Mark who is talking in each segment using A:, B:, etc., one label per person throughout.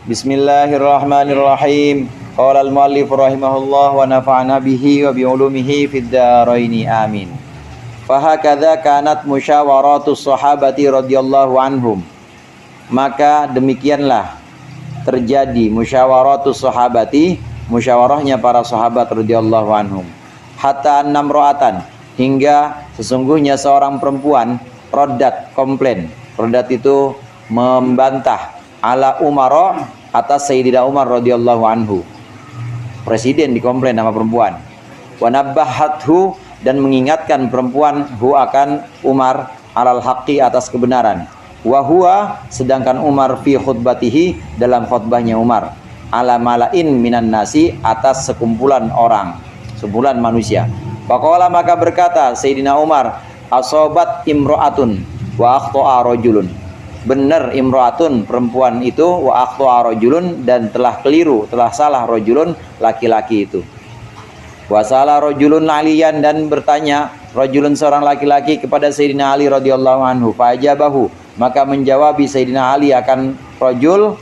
A: Bismillahirrahmanirrahim. Qala al-muallif rahimahullah wa nafa'ana bihi wa bi'ulumihi fid dharaini amin. Fahakadza kanat musyawaratus sahabati radhiyallahu anhum. Maka demikianlah terjadi musyawaratus sahabati, musyawarahnya para sahabat radhiyallahu anhum. Hatta annamra'atan, hingga sesungguhnya seorang perempuan rodat, komplain. Rodat itu membantah ala Umar, atas Sayyidina Umar radhiyallahu anhu. Presiden dikomplain sama perempuan. Wa nabbahathu, dan mengingatkan perempuan hu akan Umar alal haqqi, atas kebenaran. Wa huwa, sedangkan Umar fi khutbatihi, dalam khutbahnya Umar, ala malain minan nasi, atas sekumpulan orang, sekumpulan manusia. Faqala, maka berkata Sayyidina Umar, asobat imro'atun wa akhto'a rajulun. Benar imro'atun, perempuan itu, wa akhto'a rajulun, dan telah keliru, telah salah rajulun, laki-laki itu. Wa salah rajulun aliyan, dan bertanya rajulun, seorang laki-laki, kepada Sayyidina Ali radhiyallahu anhu. Fa'ajabahu, maka menjawabi Sayyidina Ali akan rajul.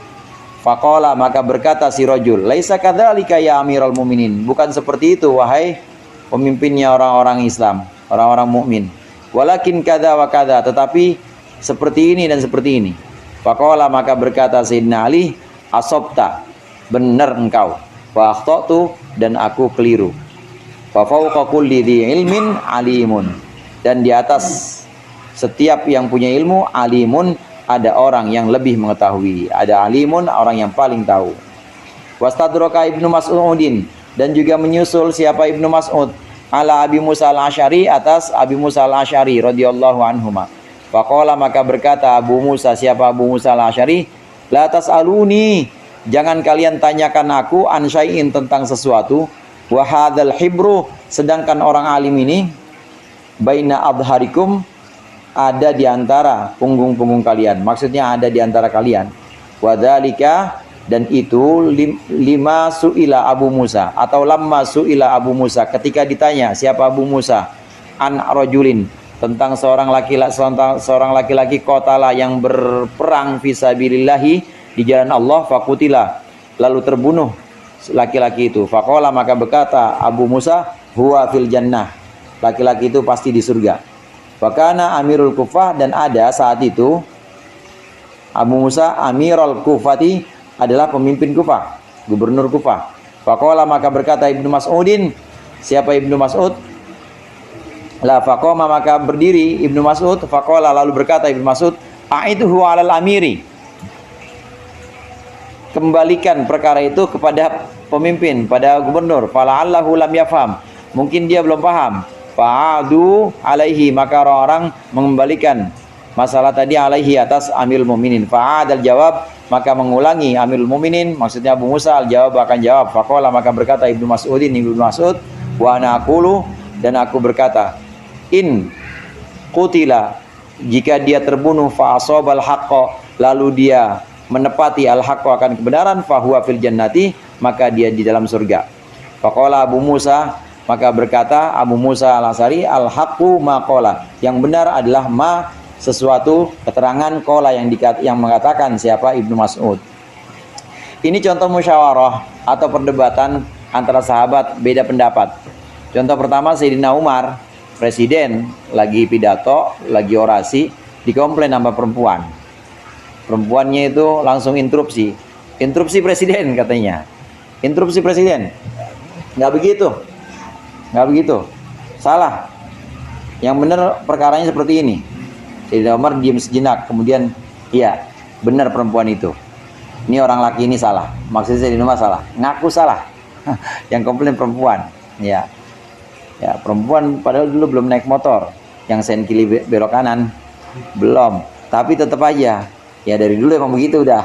A: Faqala, maka berkata si rajul, laisa kadzalika ya Amirul Mukminin, bukan seperti itu wahai pemimpinnya orang-orang Islam, orang-orang mukmin. Walakin kadza wa kadza, tetapi seperti ini dan seperti ini. Faqala, maka berkata Sayyidina Ali, asobta, benar engkau. Wa akhtatu, dan aku keliru. Fa fawqa kulli dhi ilmin alimun, dan di atas setiap yang punya ilmu, alimun, ada orang yang lebih mengetahui. Ada alimun, orang yang paling tahu. Wastadraka Ibnu Mas'udin, dan juga menyusul siapa Ibnu Mas'ud, ala Abi Musa al-Asy'ari, atas Abi Musa al-Asy'ari radhiyallahu anhuma. Faqala, maka berkata Abu Musa, siapa Abu Musa al-Asy'ari, la tas'aluni, jangan kalian tanyakan aku an syai'in, tentang sesuatu, wa hadzal hibru, sedangkan orang alim ini, baina adharikum, ada di antara punggung-punggung kalian, maksudnya ada di antara kalian. Wa dzalika, dan itu lima su'ila Abu Musa, atau lamma su'ila Abu Musa, ketika ditanya siapa Abu Musa, an rajulin, tentang seorang laki-laki qatala, yang berperang fisabilillahi, di jalan Allah, faqutila, lalu terbunuh laki-laki itu. Faqala, maka berkata Abu Musa, huwa fil jannah, laki-laki itu pasti di surga. Fakana Amirul Kufah, dan ada saat itu Abu Musa Amirul Kufati, adalah pemimpin Kufah, gubernur Kufah. Faqala, maka berkata Ibnu Mas'udin, siapa Ibnu Mas'ud, la faqama, maka berdiri Ibnu Mas'ud. Faqala, lalu berkata Ibnu Mas'ud, a'idhu 'alal amiri, kembalikan perkara itu kepada pemimpin, pada gubernur. Fala'allahu lam yafham, mungkin dia belum paham. Fa'adu alaihi, maka orang-orang mengembalikan masalah tadi alaihi, atas Amirul Mukminin. Fa'adal jawab, maka mengulangi Amirul Mukminin, maksudnya Abu Musa, al-jawab, akan jawab. Faqala, maka berkata Ibnu Mas'udin, Ibnu Mas'ud, wa ana aqulu, dan aku berkata, in qutila, jika dia terbunuh, fa asabal haqqa, lalu dia menepati al-haqqa, akan kebenaran, fa huwa fil jannati, maka dia di dalam surga. Faqala Abu Musa, maka berkata Abu Musa al-Asy'ari, al-haqqu ma qala, yang benar adalah ma, sesuatu, keterangan, qala, yang mengatakan siapa Ibnu Mas'ud. Ini contoh musyawarah atau perdebatan antara sahabat beda pendapat. Contoh pertama, Sayyidina Umar, presiden, lagi pidato, lagi orasi, dikomplain sama perempuan. Perempuannya itu langsung interupsi presiden, katanya. Interupsi presiden. Nggak begitu. Salah. Yang benar perkaranya seperti ini. Sayyidina Umar diam sejenak, kemudian, iya, benar perempuan itu. Ini orang laki ini salah. Maksudnya Sayyidina Umar salah. Ngaku salah. Yang komplain perempuan. Ya, perempuan padahal dulu belum naik motor. Yang sen kiri belok kanan belum. Tapi tetap aja. Ya dari dulu emang begitu udah.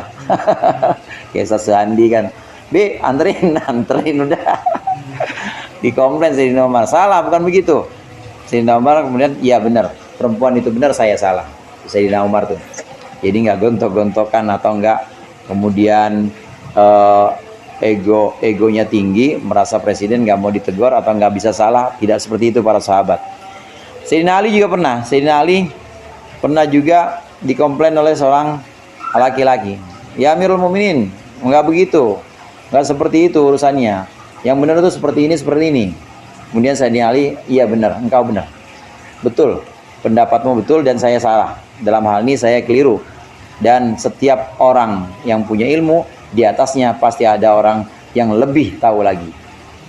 A: Kayak Sandi kan. Anterin udah. Dikomplain Sayyidina Umar, salah, bukan begitu. Sayyidina Umar kemudian, iya benar, perempuan itu benar, saya salah. Sayyidina Umar tuh. Jadi nggak gontok-gontokan atau enggak kemudian egonya tinggi, merasa presiden nggak mau ditegur atau nggak bisa salah. Tidak seperti itu para sahabat. Sayyidina Ali juga pernah. Sayyidina Ali pernah juga dikomplain oleh seorang laki-laki. Ya Amirul Mukminin, Enggak begitu. Enggak seperti itu urusannya. Yang benar itu seperti ini. Kemudian Sayyidina Ali, iya benar, engkau benar. Betul, pendapatmu betul dan saya salah. Dalam hal ini saya keliru. Dan setiap orang yang punya ilmu, di atasnya pasti ada orang yang lebih tahu lagi.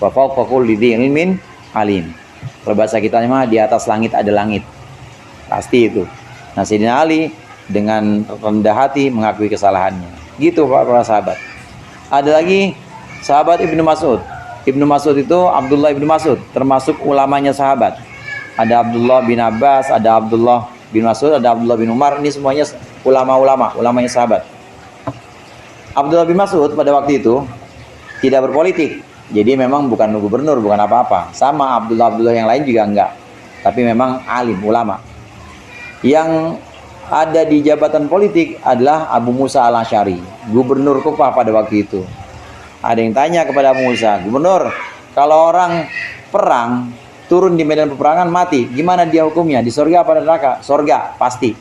A: Wa fawqa kulli dzi ilmin alim. Kalau bahasa kita mah di atas langit ada langit. Pasti itu. Nah, Sayyidina Ali dengan rendah hati mengakui kesalahannya. Gitu Pak para sahabat. Ada lagi sahabat Ibnu Mas'ud. Ibnu Mas'ud itu Abdullah Ibnu Mas'ud, termasuk ulamanya sahabat. Ada Abdullah bin Abbas, ada Abdullah bin Mas'ud, ada Abdullah bin Umar. Ini semuanya ulamanya sahabat. Abdullah bin Mas'ud pada waktu itu tidak berpolitik. Jadi memang bukan gubernur, bukan apa-apa. Sama Abdullah yang lain juga enggak. Tapi memang alim, ulama. Yang ada di jabatan politik adalah Abu Musa al-Asy'ari, gubernur Kufah pada waktu itu. Ada yang tanya kepada Abu Musa, gubernur, kalau orang perang turun di medan peperangan mati, gimana dia hukumnya? Di surga apa neraka? Surga, pasti.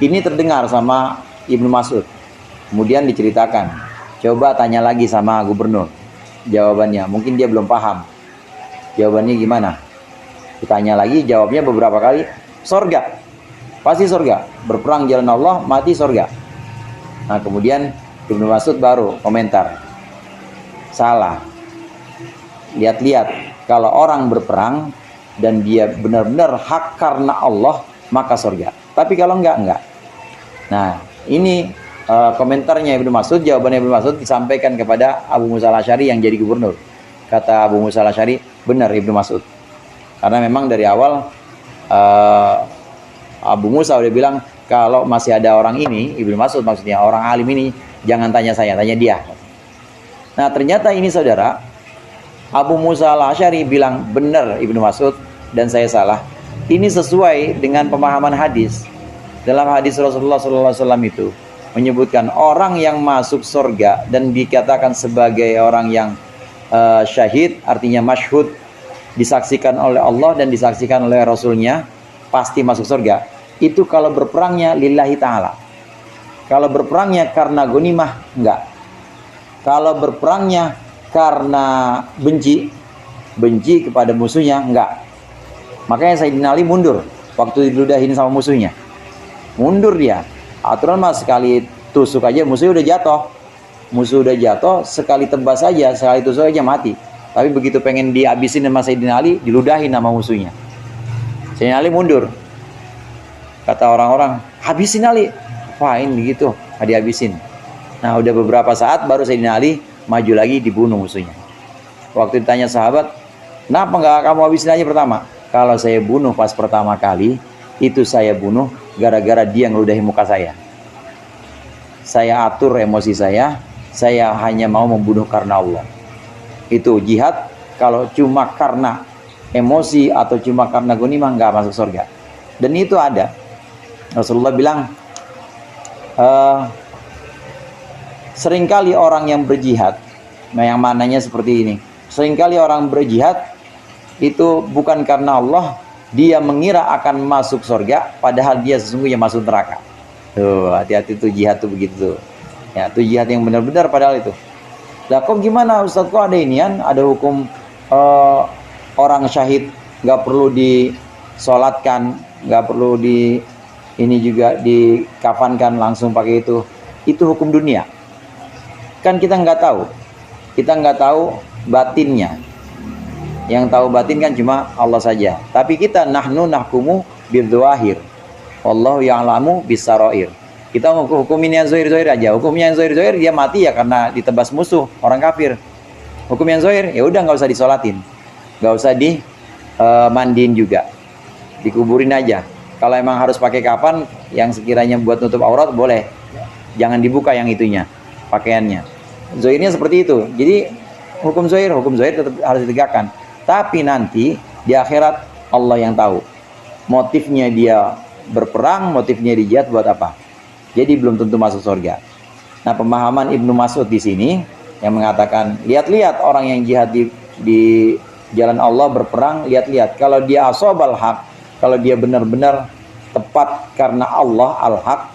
A: Ini terdengar sama Ibnu Mas'ud. Kemudian diceritakan, coba tanya lagi sama gubernur. Jawabannya, mungkin dia belum paham. Jawabannya gimana? Ditanya lagi, jawabnya beberapa kali, surga. Pasti surga, berperang jalan Allah, mati surga. Nah, kemudian Ibnu Mas'ud baru komentar, salah. Lihat-lihat, kalau orang berperang dan dia benar-benar hak karena Allah, maka surga. Tapi kalau enggak. Nah, ini komentarnya Ibnu Mas'ud, jawabannya Ibnu Mas'ud disampaikan kepada Abu Musa al-Asy'ari yang jadi gubernur. Kata Abu Musa al-Asy'ari, benar Ibnu Mas'ud. Karena memang dari awal Abu Musa udah bilang, kalau masih ada orang ini, Ibnu Mas'ud maksudnya, orang alim ini, jangan tanya saya, tanya dia. Nah, ternyata ini saudara, Abu Musa al-Asy'ari bilang, benar Ibnu Mas'ud dan saya salah. Ini sesuai dengan pemahaman hadis. Dalam hadis Rasulullah SAW itu menyebutkan orang yang masuk surga dan dikatakan sebagai orang yang syahid, artinya masyhud, disaksikan oleh Allah dan disaksikan oleh Rasulnya, pasti masuk surga. Itu kalau berperangnya lillahi ta'ala. Kalau berperangnya karena ghanimah, enggak. Kalau berperangnya karena benci kepada musuhnya, enggak. Makanya Sayyidina Ali mundur waktu diludahin sama musuhnya. Mundur dia. Aturan mas, sekali tusuk aja musuhnya udah jatuh. Musuh udah jatuh, sekali tebas aja, sekali tusuk aja mati. Tapi begitu pengen dihabisin sama Sayyidina Ali, diludahin sama musuhnya. Sayyidina Ali mundur. Kata orang-orang, habisin Ali. Fine begitu, dihabisin. Nah, udah beberapa saat baru Sayyidina Ali maju lagi, dibunuh musuhnya. Waktu ditanya sahabat, kenapa nggak kamu habisin aja pertama? Kalau saya bunuh pas pertama kali, itu saya bunuh gara-gara dia ngeludahi muka saya. Saya atur emosi saya hanya mau membunuh karena Allah. Itu jihad. Kalau cuma karena emosi atau cuma karena ghanimah, nggak masuk surga. Dan itu ada. Rasulullah bilang, seringkali orang yang berjihad, yang mananya seperti ini, seringkali orang berjihad itu bukan karena Allah, dia mengira akan masuk surga, padahal dia sesungguhnya masuk neraka. Tuh, hati-hati tuh jihad tuh begitu tuh. Ya, tuh jihad yang benar-benar padahal itu. Lah kok gimana Ustaz, kok ada inian, ada hukum orang syahid nggak perlu disolatkan, nggak perlu ini juga dikafankan langsung pakai itu hukum dunia. Kan kita nggak tahu batinnya. Yang tahu batin kan cuma Allah saja. Tapi kita nahnu nahkumu bidzawahir, wallahu ya'lamu bisarair. Kita hukumin yang zahir-zahir aja. Hukumnya yang zahir-zahir, dia mati ya karena ditebas musuh orang kafir. Hukum yang zahir, ya udah nggak usah disolatin, nggak usah dimandiin juga, dikuburin aja. Kalau emang harus pakai kafan yang sekiranya buat nutup aurat, boleh. Jangan dibuka yang itunya, pakaiannya. Zahirnya seperti itu. Jadi hukum zahir tetap harus ditegakkan. Tapi nanti di akhirat Allah yang tahu. Motifnya dia berperang, motifnya di jihad buat apa? Jadi belum tentu masuk surga. Nah, pemahaman Ibnu Mas'ud di sini yang mengatakan, lihat-lihat orang yang jihad di jalan Allah berperang, lihat-lihat kalau dia asobal haq, kalau dia benar-benar tepat karena Allah al-haq,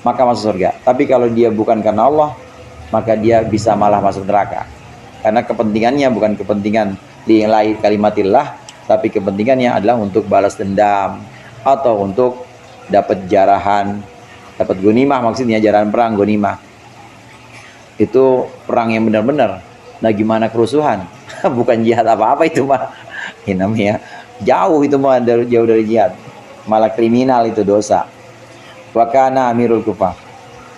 A: maka masuk surga. Tapi kalau dia bukan karena Allah, maka dia bisa malah masuk neraka. Karena kepentingannya bukan kepentingan lillahi kalimatillah, tapi kepentingannya adalah untuk balas dendam atau untuk dapat jarahan, dapat gonimah, maksudnya jarahan perang, gonimah. Itu perang yang benar-benar. Nah, gimana kerusuhan? Bukan jihad apa-apa itu mah. Ini namanya jauh itu mah, jauh dari jihad. Malah kriminal itu, dosa. Wa kana amirul kufar.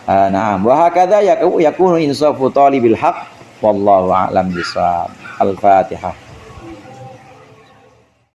A: Na'am. Wa hakadha yakunu insafu talibil haq wallahu a'lam bishawab. Al-Fatihah.